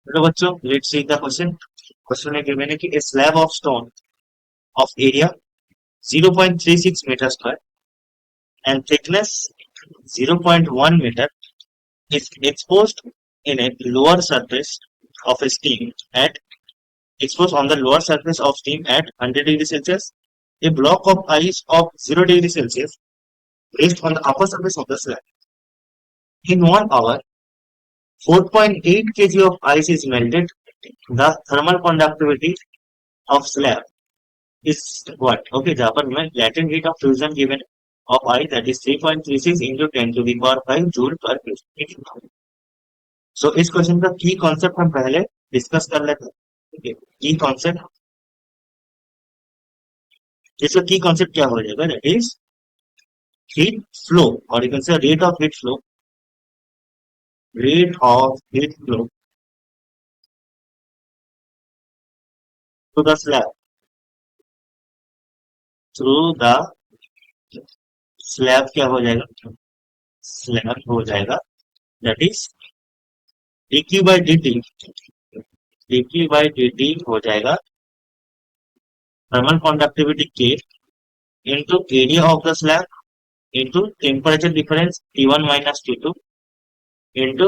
Hello बच्चों, let's see the question. Question में given है कि a slab of stone of area 0.36 meter square and thickness 0.1 meter is exposed in a lower surface of a steam at exposed on the lower surface of steam at 100 degrees Celsius. A block of ice of 0 degrees Celsius placed on the upper surface of the slab. In 1 hour, 4.8 kg of ice is melted. The thermal conductivity of slab is what? Okay, जहाँ पर मैं latent heat of fusion given of I that is 3.36 into 10 to the power 5 joule per kg. सो इस question का की concept हम पहले discuss कर लेते हैं। ठीक है, की कॉन्सेप्ट, इसका की कॉन्सेप्ट क्या हो जाएगा? दैट इज हीट फ्लो, और you can say rate of heat flow, rate of heat flow to the slab, through the slab क्या हो जाएगा? स्लैब हो जाएगा that is dq by dt, dq by dt हो जाएगा thermal conductivity K into area of the slab into temperature difference T1 minus T2 into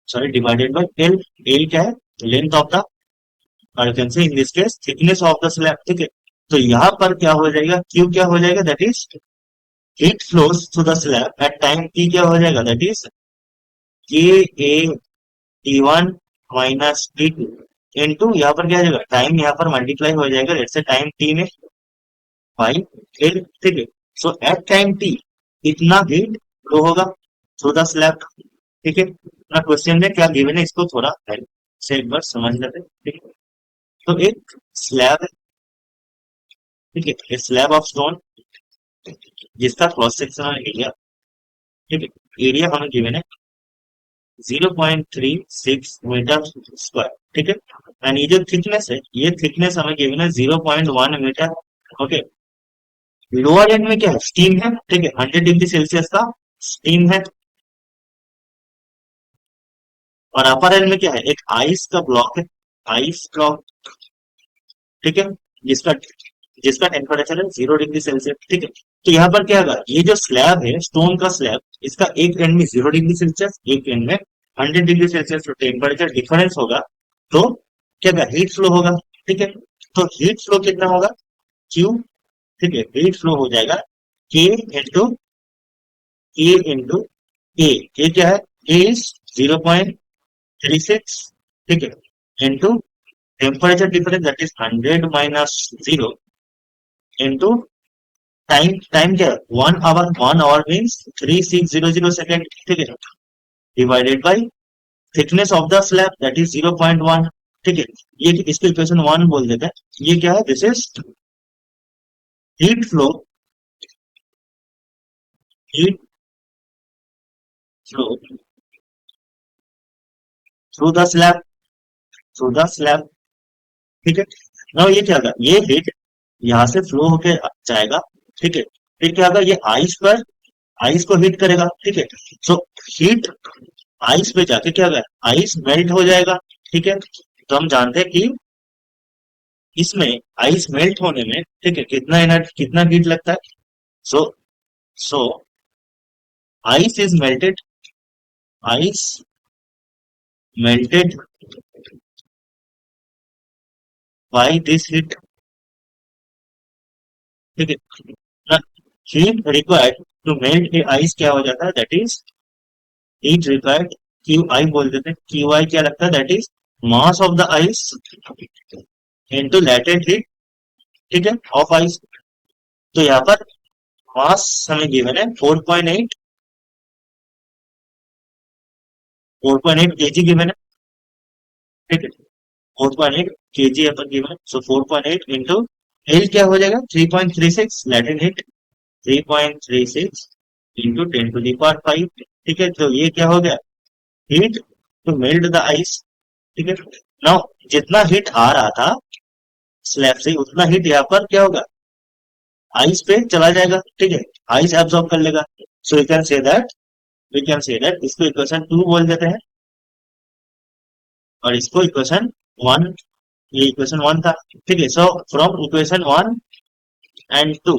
sorry divided by L. L क्या है? Length of the, और can say in this case thickness of the slab. ठीक है, तो यहाँ पर क्या हो जाएगा? Q क्या हो जाएगा? That is heat flows through the slab at time T क्या हो जाएगा? That is K A T1 minus T2 into यहाँ पर क्या हो जाएगा? टाइम यहाँ पर मल्टीप्लाई हो जाएगा लेट्स से टाइम T में बाई L। ठीक है, सो एट टाइम T इतना हीट फ्लो होगा थ्रू द स्लैब। ठीक है, अपना क्वेश्चन में क्या गिवन है इसको थोड़ा पहले से एक बार समझ लेते हैं। ठीक है, तो एक स्लैब है, ठीक है, स्लैब ऑफ स्टोन जिसका क्रॉस सेक्शनल एरिया, ठीक है, एरिया हमें गिवन है 0.36 मीटर स्क्वायर। ठीक है, एंड ये जो थिकनेस है, ये थिकनेस हमें गिवन है 0.1 मीटर। ओके, लोअर एंड में क्या है? स्टीम है। ठीक है, 100 डिग्री सेल्सियस का स्टीम है, और अपर एंड में क्या है? एक आइस का ब्लॉक है, आइस ब्लॉक। ठीक है, जिसका जिसका टेम्परेचर है 0 डिग्री सेल्सियस। ठीक है, तो यहाँ पर क्या होगा? ये जो स्लैब है, स्टोन का स्लैब, इसका एक एंड में 0 डिग्री सेल्सियस, एक एंड में 100 डिग्री सेल्सियस तो टेम्परेचर डिफरेंस होगा, तो क्या होगा? हीट फ्लो होगा। ठीक है, तो हीट फ्लो कितना होगा? क्यू। ठीक है, हीट फ्लो हो जाएगा के इंटू ए क्या है? ए इज 0.36। ठीक है, into temperature difference that is 100 - 0 into time, time क्या है? 1 आवर, 1 आवर मीन्स 3600 सेकेंड। ठीक है, divided by thickness of the slab that is 0.1। ठीक है, ये इसको इक्वेशन 1 बोल देते हैं। ये क्या है? This is heat flow, heat flow through the slab, through the slab. ठीक है, नाउ ये क्या होगा? ये हीट यहाँ से फ्लो होके जाएगा। ठीक है, फिर क्या होगा? ये आइस पर, आइस को हीट करेगा। ठीक है, सो हीट आइस पे जाके क्या होगा? आइस मेल्ट हो जाएगा। ठीक है, तो हम जानते हैं कि इसमें आइस मेल्ट होने में, ठीक है, कितना एनर्जी, कितना हीट लगता है? So so ice is melted, ice melted by this heat. ठीक है, heat required to melt a ice क्या हो जाता है? That is heat required, Q I बोल देते हैं। क्यू आई क्या लगता है? That is mass of the ice into latent heat. ठीक है, ऑफ आइस। तो यहाँ पर मास हमें गिवन है 4.8, 4.8 केजी गिवन है। ठीक है, 4.8 केजी अपन गिवन है, सो 4.8 इंटू एल क्या हो जाएगा? 3.36 latent heat, 3.36 into 10 to the power 5। ठीक है, तो ये क्या हो गया? Heat to melt the ice. ठीक है, नाउ जितना हीट आ रहा था स्लैब से, उतना हीट यहाँ पर क्या होगा? आइस पे चला जाएगा। ठीक है, आइस एब्सॉर्ब कर लेगा। So you can say that, we can say that इसको इक्वेशन 2 बोल देते हैं। और इसको इक्वेशन 1, ये इक्वेशन 1 था, ठीक है। So from equation 1 and 2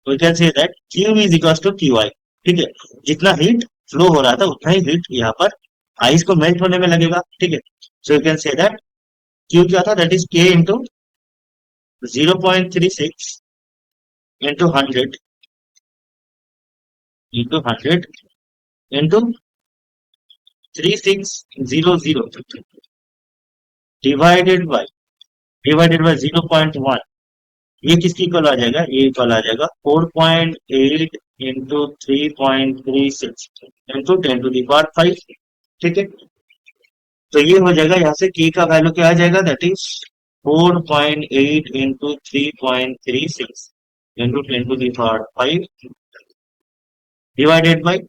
we can say that Q is equal to QI, ठीक है। जितना हीट फ्लो हो रहा था उतना ही हीट यहाँ पर आइस को मेल्ट होने में लगेगा, ठीक है। सो you can say that Q क्या था, that is K into 0.36 into 100 into 3600 divided by 0.1। ये किसकी इक्वल आ जाएगा, ये इक्वल आ जाएगा 4.8 इंटू 3.36 इंटू 10⁵, ठीक है। तो ये हो जाएगा, यहाँ से k का वैल्यू क्या आ जाएगा, that is 4.8 into 3.36 into 10⁵ divided by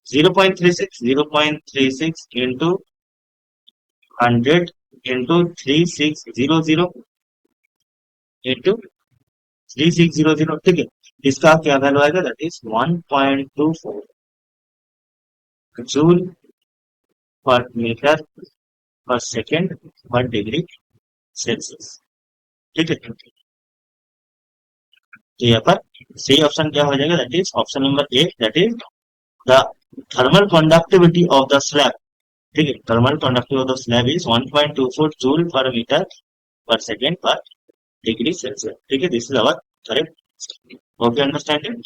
0.36 into 100 into 3600 into 3600, ठीक है। इसका क्या वैल्यू आएगा, that is 1.24 joule per metre per second per degree Celsius, ठीक है। तो यहाँ पर सही ऑप्शन क्या हो जाएगा, that is option number A, that is the thermal conductivity of the slab, ठीक है। Thermal conductivity of the slab is 1.24 joule per metre per second per degree Celsius, ठीक है। This is our correct. Okay, understand it.